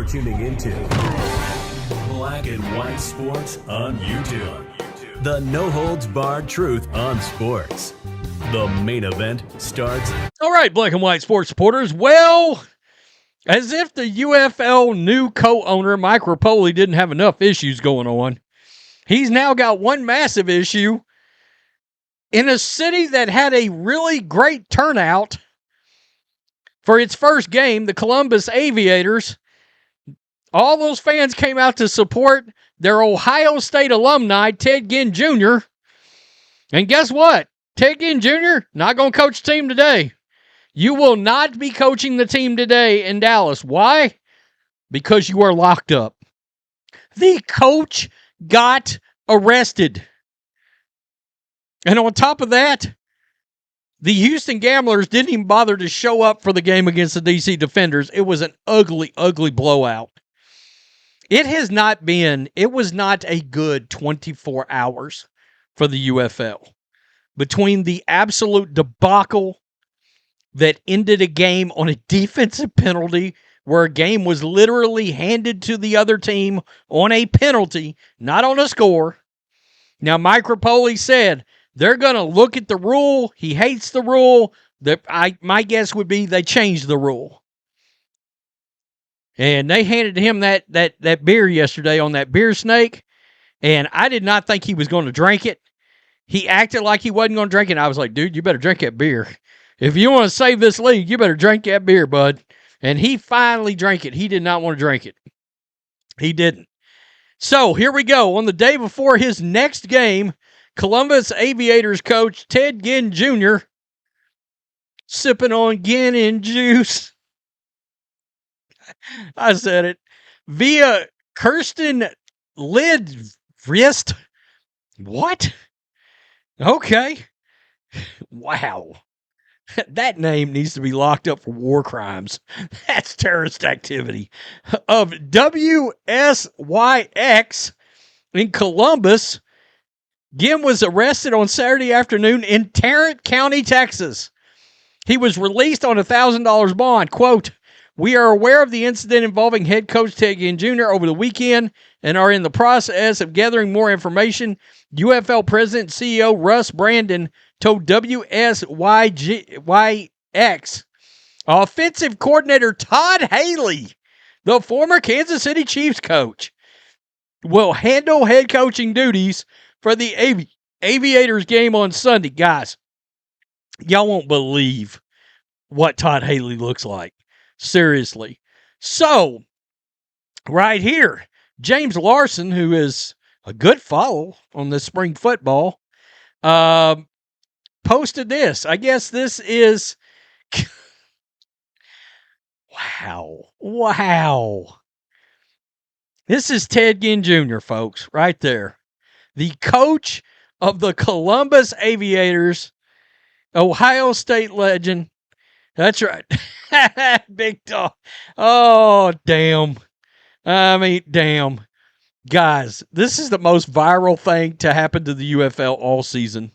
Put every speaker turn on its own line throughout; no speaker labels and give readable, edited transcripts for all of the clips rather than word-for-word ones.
You're tuning into Black and White Sports on YouTube. The no-holds-barred truth on sports. The main event starts.
All right, Black and White Sports supporters. Well, as if the UFL new co-owner, Mike Rapoli, didn't have enough issues going on, he's now got one massive issue in a city that had a really great turnout for its first game, the Columbus Aviators. All those fans came out to support their Ohio State alumni, Ted Ginn Jr. And guess what? Ted Ginn Jr. not going to coach the team today. You will not be coaching the team today in Dallas. Why? Because you are locked up. The coach got arrested. And on top of that, the Houston Gamblers didn't even bother to show up for the game against the DC Defenders. It was an ugly, ugly blowout. It was not a good 24 hours for the UFL. Between the absolute debacle that ended a game on a defensive penalty where a game was literally handed to the other team on a penalty, not on a score. Now, Mike Rapoli said they're going to look at the rule. He hates the rule. My guess would be they changed the rule. And they handed him that beer yesterday on that beer snake, and I did not think he was going to drink it. He acted like he wasn't going to drink it. I was like, dude, you better drink that beer. If you want to save this league, you better drink that beer, bud. And he finally drank it. He did not want to drink it. He didn't. So here we go. On the day before his next game, Columbus Aviators coach Ted Ginn Jr. sipping on Ginn and juice. I said it. Via Kirsten Lidvrist. What? Okay. Wow. That name needs to be locked up for war crimes. That's terrorist activity. Of WSYX in Columbus, Ginn was arrested on Saturday afternoon in Tarrant County, Texas. He was released on a $1,000 bond. Quote, "We are aware of the incident involving head coach Ted Ginn Jr. over the weekend and are in the process of gathering more information," UFL President and CEO Russ Brandon told WSYX. Offensive coordinator Todd Haley, the former Kansas City Chiefs coach, will handle head coaching duties for the Aviators game on Sunday. Guys, y'all won't believe what Todd Haley looks like. Seriously. So, right here, James Larson, who is a good follow on this spring football, posted this. I guess this is... Wow. This is Ted Ginn Jr., folks, right there. The coach of the Columbus Aviators, Ohio State legend. That's right. Big dog. Oh, damn. I mean, damn. Guys, this is the most viral thing to happen to the UFL all season.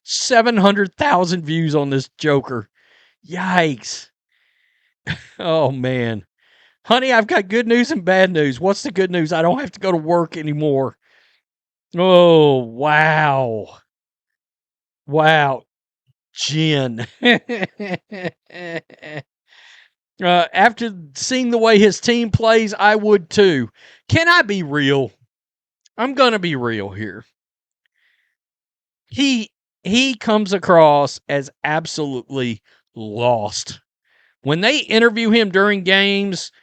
700,000 views on this joker. Yikes. Oh, man. Honey, I've got good news and bad news. What's the good news? I don't have to go to work anymore. Oh, wow. Wow. Ginn. After seeing the way his team plays, I would too. Can I be real? I'm going to be real here. He comes across as absolutely lost. When they interview him during games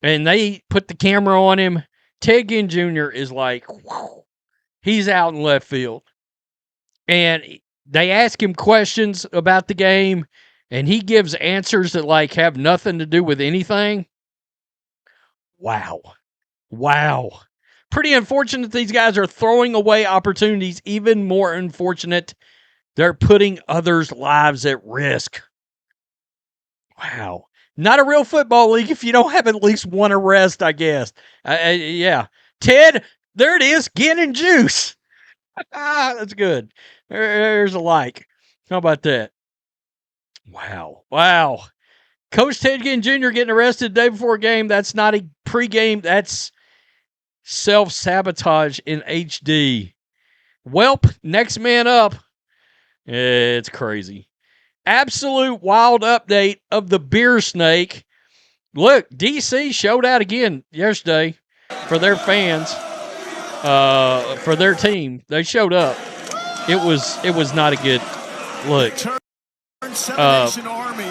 and they put the camera on him, Ted Ginn Jr. is like, whoa, he's out in left field. And they ask him questions about the game, and he gives answers that like have nothing to do with anything. Wow. Pretty unfortunate these guys are throwing away opportunities. Even more unfortunate, they're putting others' lives at risk. Wow. Not a real football league if you don't have at least one arrest, I guess. Yeah. Ted, there it is. Ginn and juice. That's good. There's a like. How about that? Wow. Coach Ted Ginn Jr. getting arrested the day before a game. That's not a pregame. That's self-sabotage in HD. Welp, next man up. It's crazy. Absolute wild update of the beer snake. Look, DC showed out again yesterday for their fans, for their team. They showed up. It was not a good look.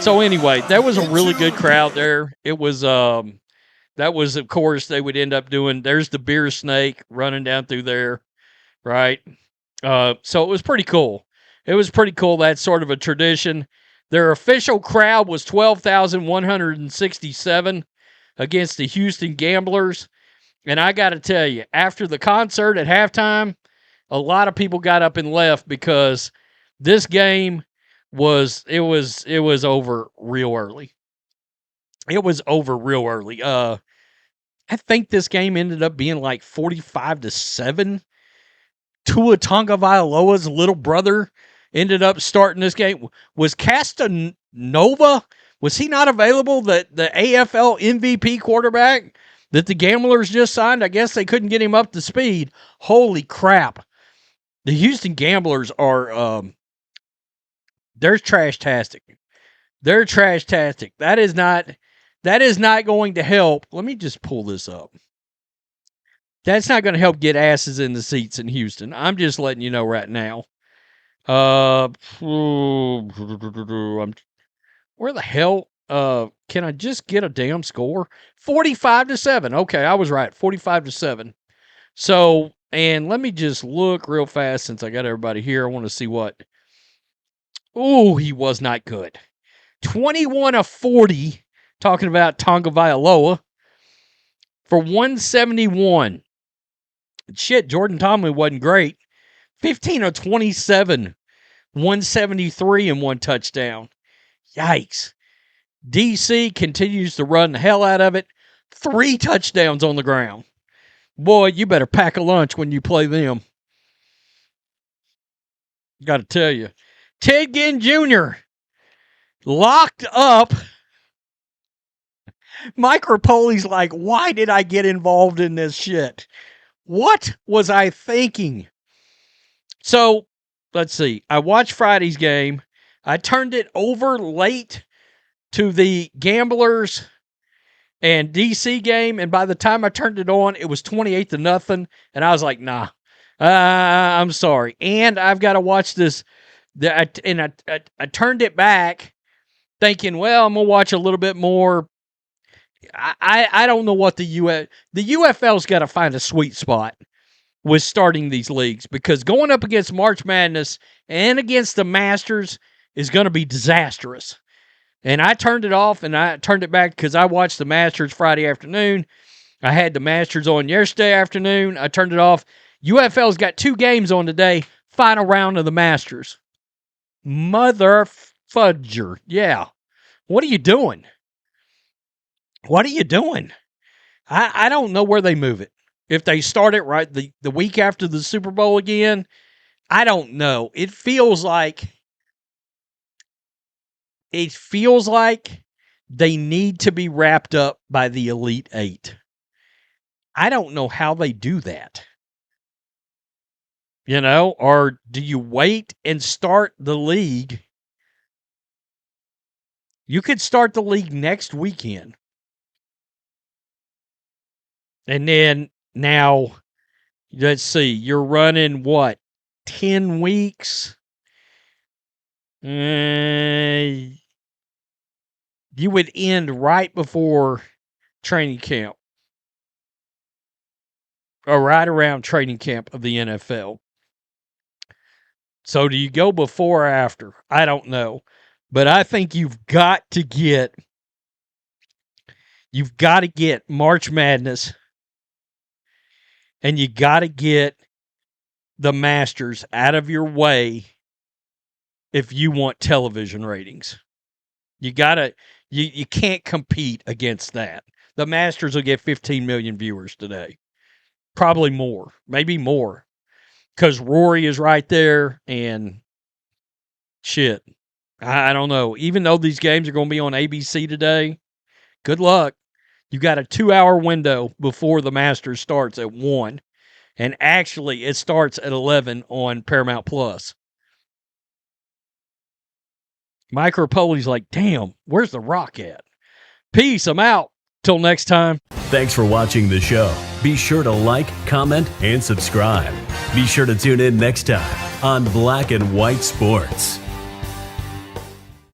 So anyway, there was a really good crowd there. It was that was, of course, they would end up doing. There's the beer snake running down through there, right? So it was pretty cool. It was pretty cool. That's sort of a tradition. Their official crowd was 12,167 against the Houston Gamblers. And I got to tell you, after the concert at halftime, a lot of people got up and left because this game was over real early. It was over real early. I think this game ended up being like 45-7. Tua Tagovailoa's little brother ended up starting this game. Was Castanova, was he not available? The AFL MVP quarterback that the Gamblers just signed? I guess they couldn't get him up to speed. Holy crap. The Houston Gamblers are, they're trash-tastic. They're trash-tastic. That is not going to help. Let me just pull this up. That's not going to help get asses in the seats in Houston. I'm just letting you know right now. Where the hell? Can I just get a damn score? 45-7. Okay, I was right. 45-7. So, and let me just look real fast since I got everybody here. I want to see what. Ooh, he was not good. 21 of 40. Talking about Tagovailoa for 171. Shit, Jordan Tomlin wasn't great. 15 of 27, 173 and one touchdown. Yikes. DC continues to run the hell out of it. 3 touchdowns on the ground. Boy, you better pack a lunch when you play them. Got to tell you. Ted Ginn Jr. locked up. Mike Rapoli's like, why did I get involved in this shit? What was I thinking? So, let's see. I watched Friday's game. I turned it over late to the Gamblers and DC game, and by the time I turned it on, it was 28-0, and I was like, nah, I'm sorry. And I've got to watch this. I turned it back thinking, well, I'm going to watch a little bit more. I don't know what the UFL's got to find a sweet spot with starting these leagues, because going up against March Madness and against the Masters is going to be disastrous. And I turned it off and I turned it back because I watched the Masters Friday afternoon. I had the Masters on yesterday afternoon. I turned it off. UFL's got 2 games on today. Final round of the Masters. Mother fudger. Yeah. What are you doing? What are you doing? I don't know where they move it. If they start it right the week after the Super Bowl again, I don't know. It feels like they need to be wrapped up by the Elite 8. I don't know how they do that. You know, or do you wait and start the league? You could start the league next weekend. And then now, let's see, you're running what? 10 weeks? You would end right before training camp. Or right around training camp of the NFL. So do you go before or after? I don't know. But I think you've got to get March Madness, and you got to get the Masters out of your way if you want television ratings. You can't compete against that. The Masters will get 15 million viewers today. Probably more. Maybe more. Because Rory is right there, and shit. I don't know. Even though these games are going to be on ABC today, good luck. You got a 2-hour window before the Masters starts at 1. And actually, it starts at 11 on Paramount Plus. Mike Rapoli's like, damn, where's The Rock at? Peace. I'm out. Till next time.
Thanks for watching the show. Be sure to like, comment, and subscribe. Be sure to tune in next time on Black and White Sports.